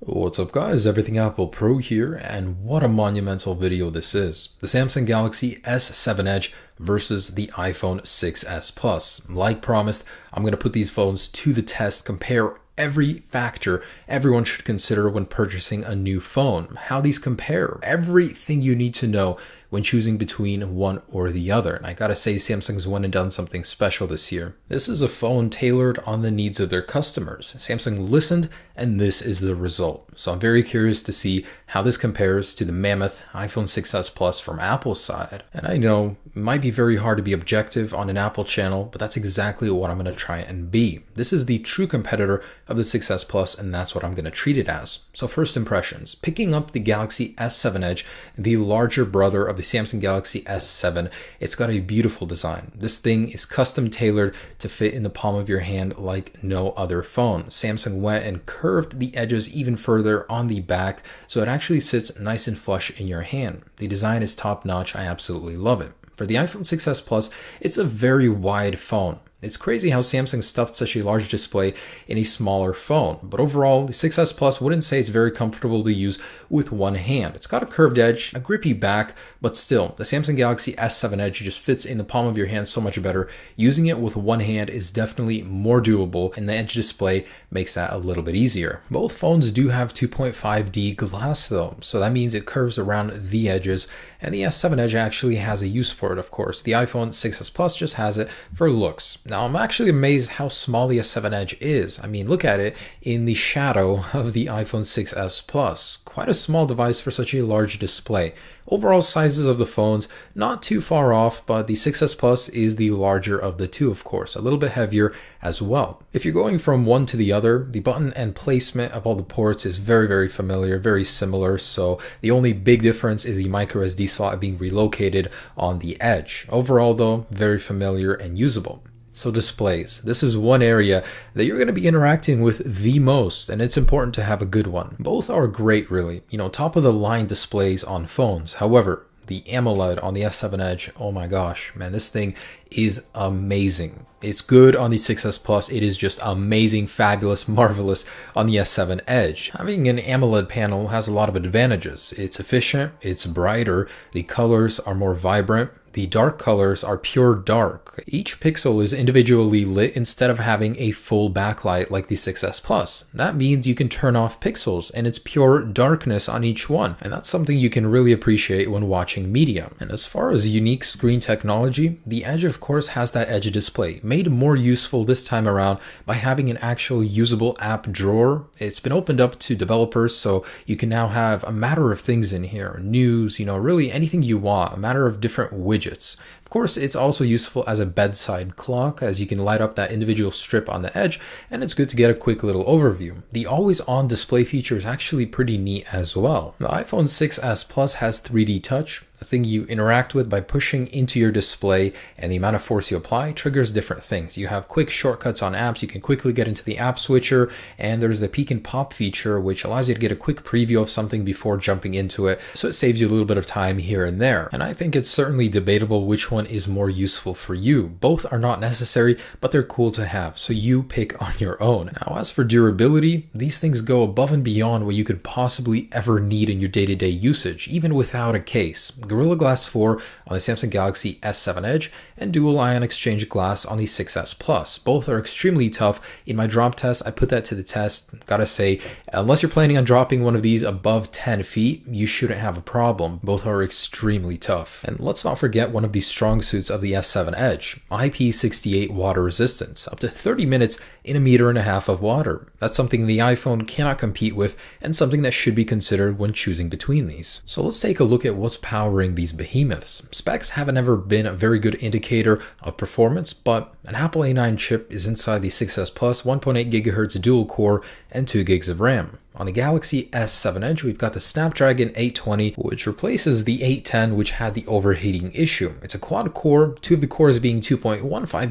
What's up guys, Everything Apple Pro here, and what a monumental video this is. The Samsung Galaxy S7 Edge versus the iPhone 6s Plus. Like promised, I'm going to put these phones to the test, compare every factor everyone should consider when purchasing a new phone, how these compare, everything you need to know when choosing between one or the other. And I gotta say, Samsung's went and done something special this year. This is a phone tailored on the needs of their customers. Samsung listened, and this is the result. So I'm very curious to see how this compares to the mammoth iPhone 6s Plus from Apple's side. And I know it might be very hard to be objective on an Apple channel, but that's exactly what I'm gonna try and be. This is the true competitor of the 6s Plus, and that's what I'm gonna treat it as. So first impressions, picking up the Galaxy S7 Edge, the larger brother of the Samsung Galaxy S7, it's got a beautiful design. This thing is custom tailored to fit in the palm of your hand like no other phone. Samsung went and curved the edges even further on the back, so it actually sits nice and flush in your hand. The design is top notch. I absolutely love it. For the iPhone 6s Plus, it's a very wide phone. It's crazy how Samsung stuffed such a large display in a smaller phone, but overall, the 6s Plus wouldn't say it's very comfortable to use with one hand. It's got a curved edge, a grippy back, but still, the Samsung Galaxy S7 Edge just fits in the palm of your hand so much better. Using it with one hand is definitely more doable, and the edge display makes that a little bit easier. Both phones do have 2.5D glass though, so that means it curves around the edges, and the S7 Edge actually has a use for it, of course. The iPhone 6s Plus just has it for looks. Now, I'm actually amazed how small the S7 Edge is. I mean, look at it in the shadow of the iPhone 6s Plus. Quite a small device for such a large display. Overall sizes of the phones, not too far off, but the 6s Plus is the larger of the two, of course, a little bit heavier as well. If you're going from one to the other, the button and placement of all the ports is very familiar, very similar, so the only big difference is the micro SD slot being relocated on the edge. Overall though, very familiar and usable. So displays, this is one area that you're going to be interacting with the most, and it's important to have a good one. Both are great really, top of the line displays on phones. However, the AMOLED on the S7 Edge, oh my gosh, man, this thing is amazing. It's good on the 6s Plus. It is just amazing, fabulous, marvelous on the S7 Edge. Having an AMOLED panel has a lot of advantages. It's efficient, it's brighter, the colors are more vibrant. The dark colors are pure dark. Each pixel is individually lit instead of having a full backlight like the 6s Plus. That means you can turn off pixels and it's pure darkness on each one. And that's something you can really appreciate when watching media. And as far as unique screen technology, the Edge of course has that Edge display, made more useful this time around by having an actual usable app drawer. It's been opened up to developers, so you can now have a matter of things in here. News, really anything you want, a matter of different widgets. Of course, it's also useful as a bedside clock, as you can light up that individual strip on the edge, and it's good to get a quick little overview. The always-on display feature is actually pretty neat as well. The iPhone 6s Plus has 3D touch, a thing you interact with by pushing into your display, and the amount of force you apply triggers different things. You have quick shortcuts on apps, you can quickly get into the app switcher, and there's the peek and pop feature, which allows you to get a quick preview of something before jumping into it, so it saves you a little bit of time here and there. And I think it's certainly debatable which one is more useful for you. Both are not necessary, but they're cool to have, so you pick on your own. Now, as for durability, these things go above and beyond what you could possibly ever need in your day-to-day usage, even without a case. Gorilla Glass 4 on the Samsung Galaxy S7 Edge, and dual ion exchange glass on the 6s Plus. Both are extremely tough. In my drop test, I put that to the test. Gotta say, unless you're planning on dropping one of these above 10 feet, you shouldn't have a problem. Both are extremely tough. And let's not forget one of the strong suits of the S7 Edge, IP68 water resistance, up to 30 minutes in 1.5 meters of water. That's something the iPhone cannot compete with, and something that should be considered when choosing between these. So let's take a look at what's powering these behemoths. Specs haven't ever been a very good indicator of performance, but an Apple A9 chip is inside the 6s Plus, 1.8 GHz dual core and 2 gigs of RAM. On the Galaxy S7 Edge, we've got the Snapdragon 820, which replaces the 810, which had the overheating issue. It's a quad core, two of the cores being 2.15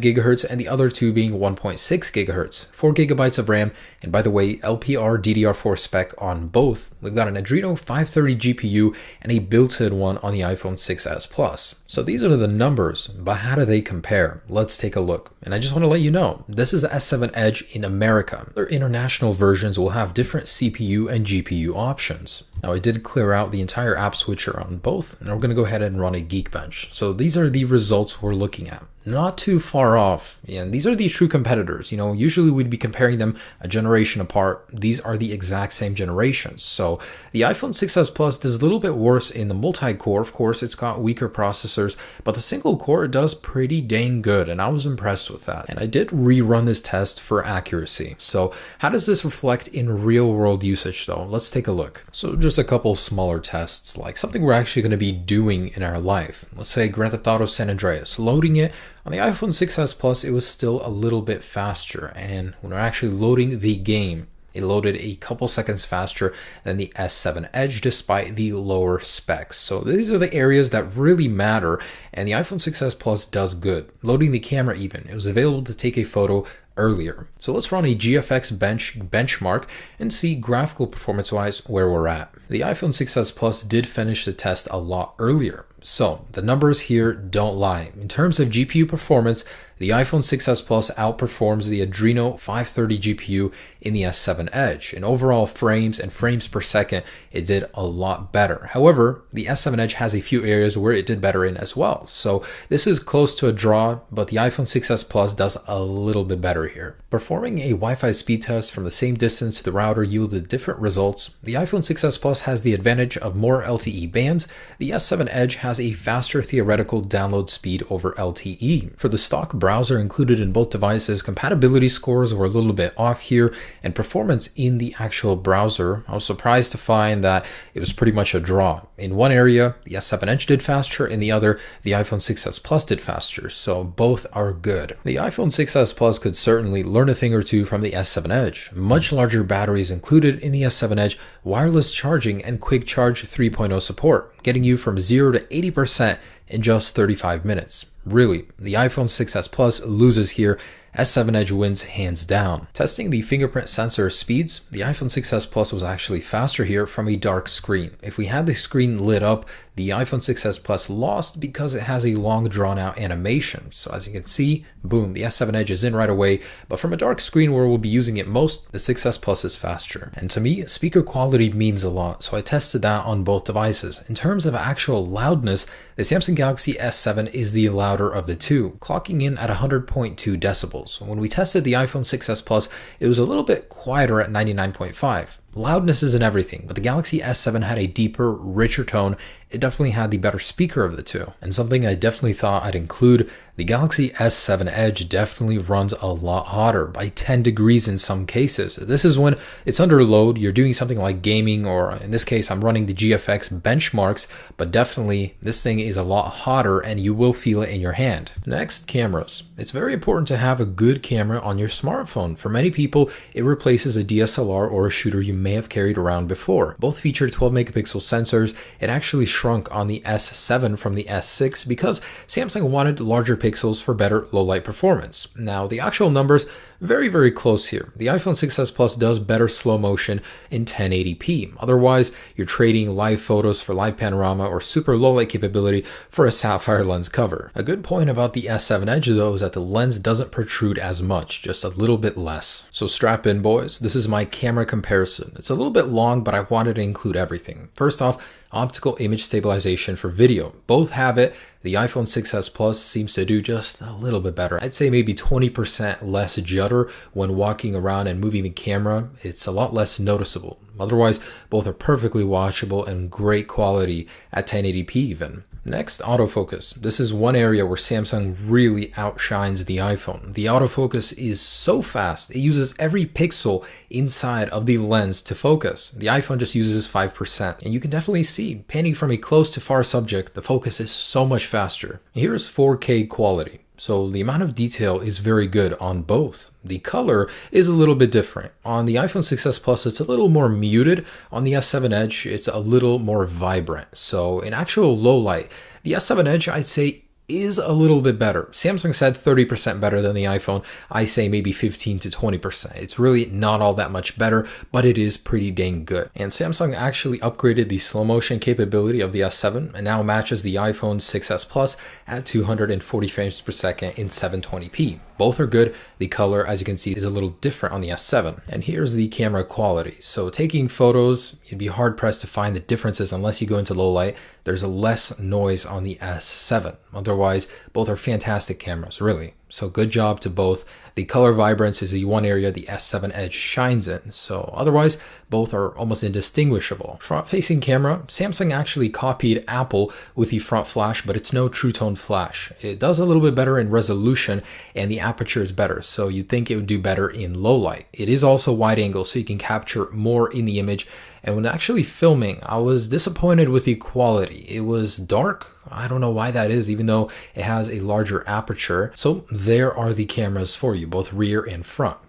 GHz and the other two being 1.6 GHz, 4 GB of RAM, and by the way, LPR DDR4 spec on both. We've got an Adreno 530 GPU and a built-in one on the iPhone 6s Plus. So these are the numbers, but how do they compare? Let's take a look. And I just want to let you know, this is the S7 Edge in America. Their international versions will have different CPU CPU and GPU options. Now I did clear out the entire app switcher on both, and we're going to go ahead and run a Geekbench. So these are the results we're looking at. Not too far off, and these are the true competitors. Usually we'd be comparing them a generation apart. These are the exact same generations. So the iPhone 6s Plus does a little bit worse in the multi-core. Of course, it's got weaker processors, but the single core does pretty dang good, and I was impressed with that. And I did rerun this test for accuracy. So how does this reflect in real world usage though? Let's take a look. So just a couple smaller tests, like something we're actually going to be doing in our life. Let's say Grand Theft Auto San Andreas, loading it on the iPhone 6s Plus, it was still a little bit faster, and when we're actually loading the game, it loaded a couple seconds faster than the S7 Edge despite the lower specs. So these are the areas that really matter, and the iPhone 6s Plus does good. Loading the camera even, it was available to take a photo earlier. So let's run a GFX benchmark and see graphical performance wise where we're at. The iPhone 6s Plus did finish the test a lot earlier. So the numbers here don't lie. In terms of GPU performance, the iPhone 6s Plus outperforms the Adreno 530 GPU in the S7 Edge. In overall frames and frames per second, it did a lot better. However, the S7 Edge has a few areas where it did better in as well. So this is close to a draw, but the iPhone 6s Plus does a little bit better here. Performing a Wi-Fi speed test from the same distance to the router yielded different results. The iPhone 6s Plus has the advantage of more LTE bands. The S7 Edge has a faster theoretical download speed over LTE. For the stock browser included in both devices, compatibility scores were a little bit off here, and performance in the actual browser, I was surprised to find that it was pretty much a draw. In one area, the S7 Edge did faster, in the other, the iPhone 6s Plus did faster, so both are good. The iPhone 6s Plus could certainly learn a thing or two from the S7 Edge. Much larger batteries included in the S7 Edge, wireless charging, and quick charge 3.0 support, getting you from 0 to 80% in just 35 minutes. Really, the iPhone 6s Plus loses here. S7 Edge wins hands down. Testing the fingerprint sensor speeds, the iPhone 6s Plus was actually faster here from a dark screen. If we had the screen lit up, the iPhone 6s Plus lost because it has a long drawn out animation. So as you can see, boom, the S7 Edge is in right away, but from a dark screen where we'll be using it most, the 6s Plus is faster. And to me, speaker quality means a lot, so I tested that on both devices. In terms of actual loudness, the Samsung Galaxy S7 is the louder of the two, clocking in at 100.2 decibels. When we tested the iPhone 6s Plus, it was a little bit quieter at 99.5. Loudness isn't everything, but the Galaxy S7 had a deeper, richer tone. It definitely had the better speaker of the two. And something I definitely thought I'd include, the Galaxy S7 Edge definitely runs a lot hotter, by 10 degrees in some cases. This is when it's under load, you're doing something like gaming, or in this case, I'm running the GFX benchmarks, but definitely this thing is a lot hotter and you will feel it in your hand. Next, cameras. It's very important to have a good camera on your smartphone. For many people, it replaces a DSLR or a shooter you may have carried around before. Both feature 12 megapixel sensors. It actually shrunk on the S7 from the S6 because Samsung wanted larger pixels for better low light performance. Now the actual numbers, very close here. The iPhone 6s Plus does better slow motion in 1080p. Otherwise, you're trading live photos for live panorama or super low light capability for a sapphire lens cover. A good point about the S7 Edge though is that the lens doesn't protrude as much, just a little bit less. So strap in boys, this is my camera comparison. It's a little bit long, but I wanted to include everything. First off, optical image stabilization for video. Both have it. The iPhone 6s Plus seems to do just a little bit better. I'd say maybe 20% less judder when walking around and moving the camera. It's a lot less noticeable. Otherwise, both are perfectly watchable and great quality at 1080p even. Next, autofocus. This is one area where Samsung really outshines the iPhone. The autofocus is so fast, it uses every pixel inside of the lens to focus. The iPhone just uses 5%, and you can definitely see, panning from a close to far subject, the focus is so much faster. Here's 4K quality. So the amount of detail is very good on both. The color is a little bit different. On the iPhone 6s Plus, it's a little more muted. On the S7 Edge, it's a little more vibrant. So in actual low light, the S7 Edge, I'd say, is a little bit better. Samsung said 30% better than the iPhone. I say maybe 15 to 20%. It's really not all that much better, but it is pretty dang good. And Samsung actually upgraded the slow motion capability of the S7 and now matches the iPhone 6s Plus at 240 frames per second in 720p. Both are good. The color, as you can see, is a little different on the S7. And here's the camera quality. So taking photos, you'd be hard pressed to find the differences unless you go into low light. There's less noise on the S7. Otherwise, both are fantastic cameras, really. So good job to both. The color vibrance is the one area the S7 Edge shines in. So otherwise, both are almost indistinguishable. Front-facing camera, Samsung actually copied Apple with the front flash, but it's no True Tone flash. It does a little bit better in resolution and the aperture is better. So you'd think it would do better in low light. It is also wide angle, so you can capture more in the image. And when actually filming, I was disappointed with the quality. It was dark. I don't know why that is, even though it has a larger aperture. So there are the cameras for you, both rear and front.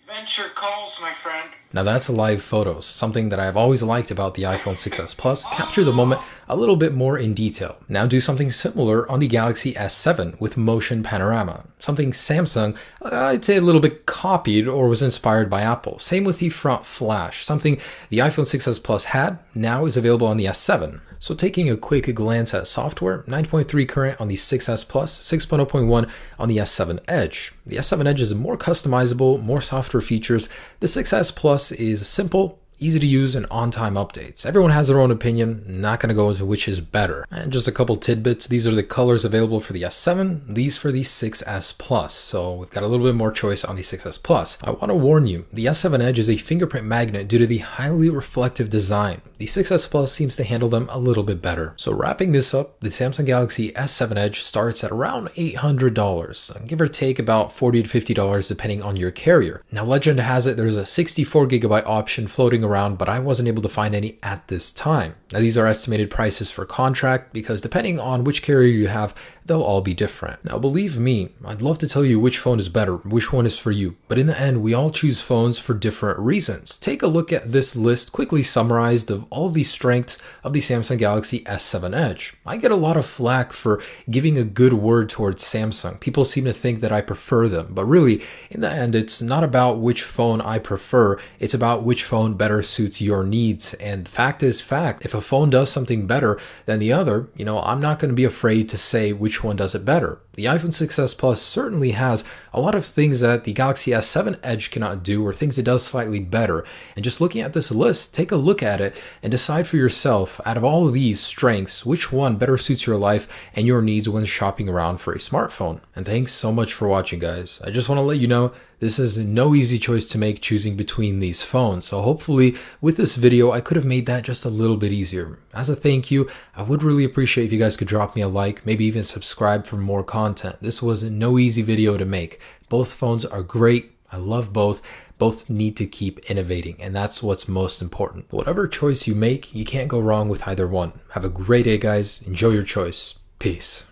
Venture calls, my friend. Now that's live photos, something that I've always liked about the iPhone 6s Plus, capture the moment a little bit more in detail. Now do something similar on the Galaxy S7 with motion panorama, something Samsung, I'd say a little bit copied or was inspired by Apple. Same with the front flash, something the iPhone 6s Plus had, now is available on the S7. So taking a quick glance at software, 9.3 current on the 6s Plus, 6.0.1 on the S7 Edge. The S7 Edge is more customizable, more software features. The 6s Plus is simple, easy to use, and on-time updates. Everyone has their own opinion, not going to go into which is better. And just a couple tidbits, these are the colors available for the S7, these for the 6s Plus. So we've got a little bit more choice on the 6s Plus. I want to warn you, the S7 Edge is a fingerprint magnet due to the highly reflective design. The 6s Plus seems to handle them a little bit better. So wrapping this up, the Samsung Galaxy S7 Edge starts at around $800, give or take about $40 to $50 depending on your carrier. Now legend has it there's a 64GB option floating around, but I wasn't able to find any at this time. Now these are estimated prices for contract because depending on which carrier you have, they'll all be different. Now believe me, I'd love to tell you which phone is better, which one is for you, but in the end we all choose phones for different reasons. Take a look at this list quickly summarized of all the strengths of the Samsung Galaxy S7 Edge. I get a lot of flack for giving a good word towards Samsung. People seem to think that I prefer them, but really in the end it's not about which phone I prefer, it's about which phone better suits your needs. And fact is fact, if a phone does something better than the other, I'm not going to be afraid to say which one does it better. The iPhone 6s Plus certainly has a lot of things that the Galaxy S7 Edge cannot do, or things it does slightly better. And just looking at this list, take a look at it and decide for yourself, out of all of these strengths, which one better suits your life and your needs when shopping around for a smartphone. And thanks so much for watching, guys. I just want to let you know this is no easy choice to make choosing between these phones. So hopefully with this video, I could have made that just a little bit easier. As a thank you, I would really appreciate if you guys could drop me a like, maybe even subscribe for more content. This was no easy video to make. Both phones are great. I love both. Both need to keep innovating, and that's what's most important. Whatever choice you make, you can't go wrong with either one. Have a great day, guys. Enjoy your choice. Peace.